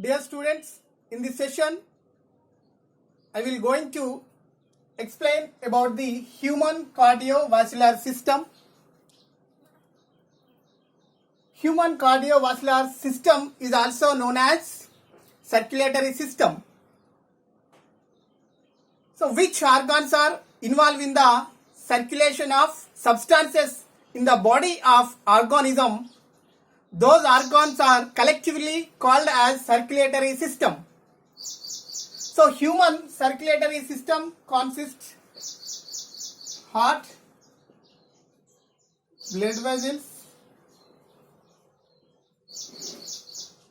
Dear students, in this session, I will going to explain about the human cardiovascular system. Human cardiovascular system is also known as circulatory system. So, which organs are involved in the circulation of substances in the body of organism? Those organs are collectively called as circulatory system. So, human circulatory system consists heart, blood vessels,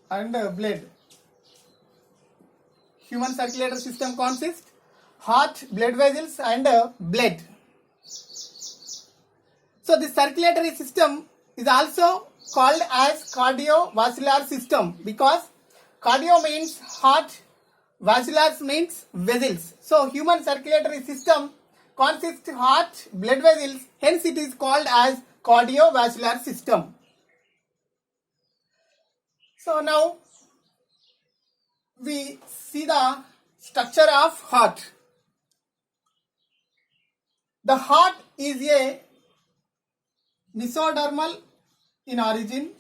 and blood. Human circulatory system consists heart, blood vessels, and blood. So, the circulatory system is also called as cardiovascular system because cardio means heart, vascular means vessels. So, human circulatory system consists heart, blood vessels, hence it is called as cardiovascular system. So, now we see the structure of heart. The heart is a mesodermal in origin.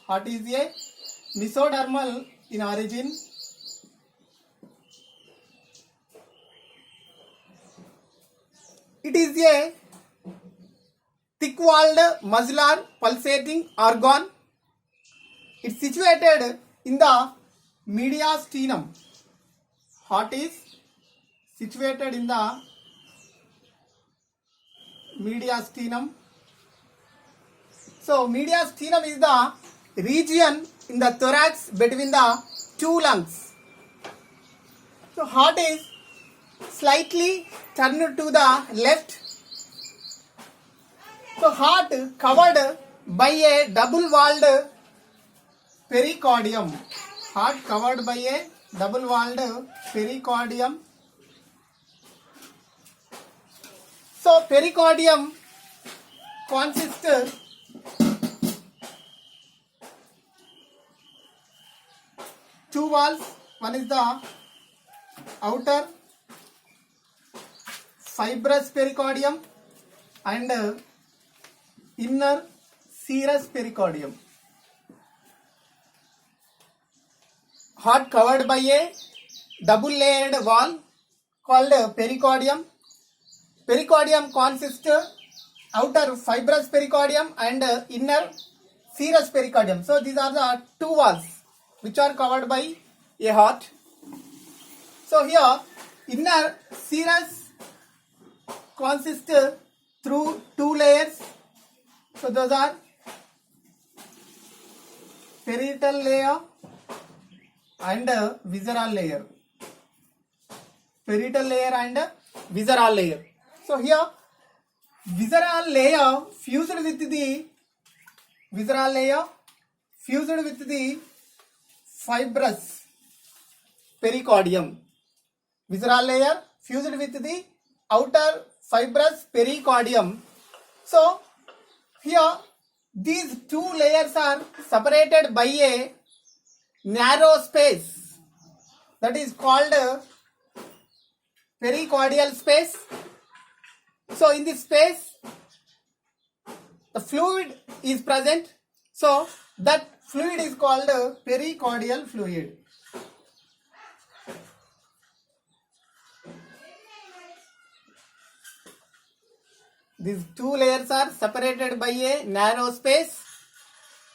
Heart is a mesodermal in origin. It is a thick-walled muscular pulsating organ. It is situated in the mediastinum. Heart is situated in the mediastinum. So, mediastinum is the region in the thorax between the two lungs. So, heart is slightly turned to the left. So, heart covered by a double-walled pericardium. Heart covered by a double-walled pericardium. So, pericardium consists two walls. One is the outer fibrous pericardium and inner serous pericardium. Heart covered by a double layered wall called pericardium. Pericardium consists outer fibrous pericardium and inner serous pericardium. So these are the two walls which are covered by a heart. So here inner serous consists through two layers. So those are parietal layer and visceral layer. Parietal layer and visceral layer. So here visceral layer fused with the fibrous pericardium. Visceral layer fused with the outer fibrous pericardium. So here these two layers are separated by a narrow space that is called pericardial space. So in this space the fluid is present. So that fluid is called pericardial fluid. These two layers are separated by a narrow space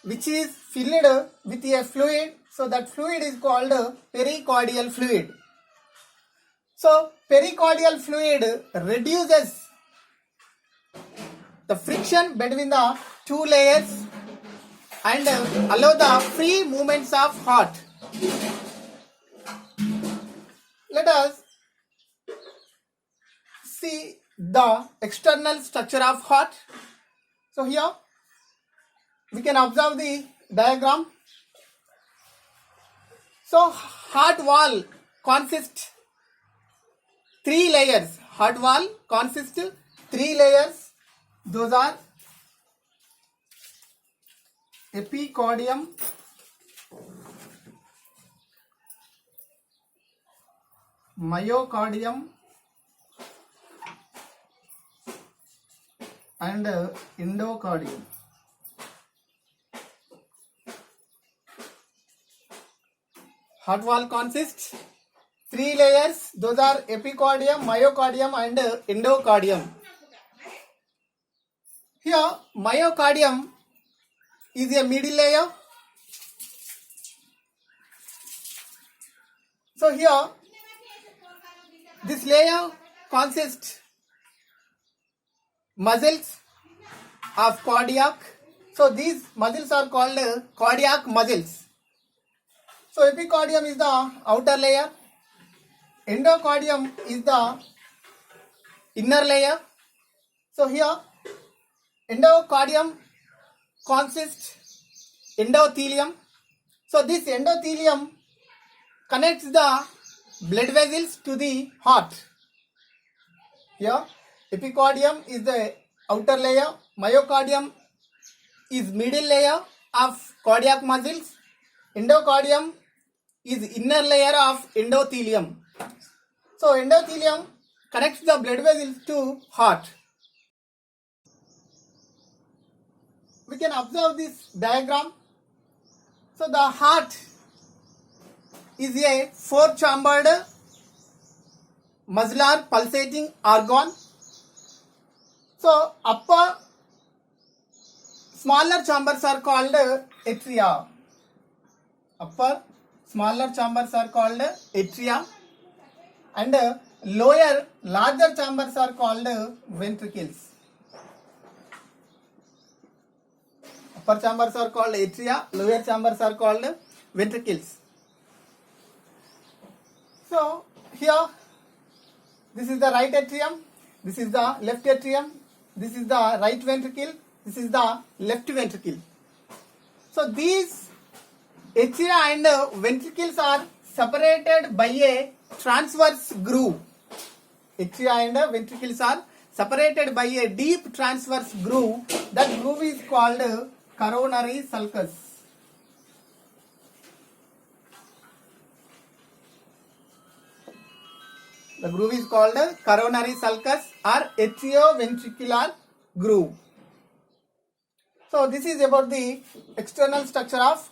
which is filled with a fluid. So that fluid is called pericardial fluid. So pericardial fluid reduces the friction between the two layers and allow the free movements of heart. Let us see the external structure of heart. So here we can observe the diagram. So heart wall consists three layers. Heart wall consists three layers. Those are epicardium, myocardium and endocardium. Heart wall consists 3 layers. Those are epicardium, myocardium and endocardium. Here myocardium is a middle layer. So here this layer consists muscles of cardiac. So these muscles are called cardiac muscles. So epicardium is the outer layer, endocardium is the inner layer. So here endocardium consists endothelium. So this endothelium connects the blood vessels to the heart. Here epicardium is the outer layer, myocardium is middle layer of cardiac muscles, endocardium is inner layer of endothelium. So endothelium connects the blood vessels to heart. We can observe this diagram. So the heart is a 4-chambered muscular pulsating organ. So upper smaller chambers are called atria. Upper smaller chambers are called atria and lower larger chambers are called ventricles. Upper chambers are called atria, lower chambers are called ventricles. So here this is the right atrium, this is the left atrium, this is the right ventricle, this is the left ventricle. So these atria and ventricles are separated by a transverse groove. Atria and ventricles are separated by a deep transverse groove. That groove is called coronary sulcus. The groove is called coronary sulcus or atrioventricular groove. So this is about the external structure of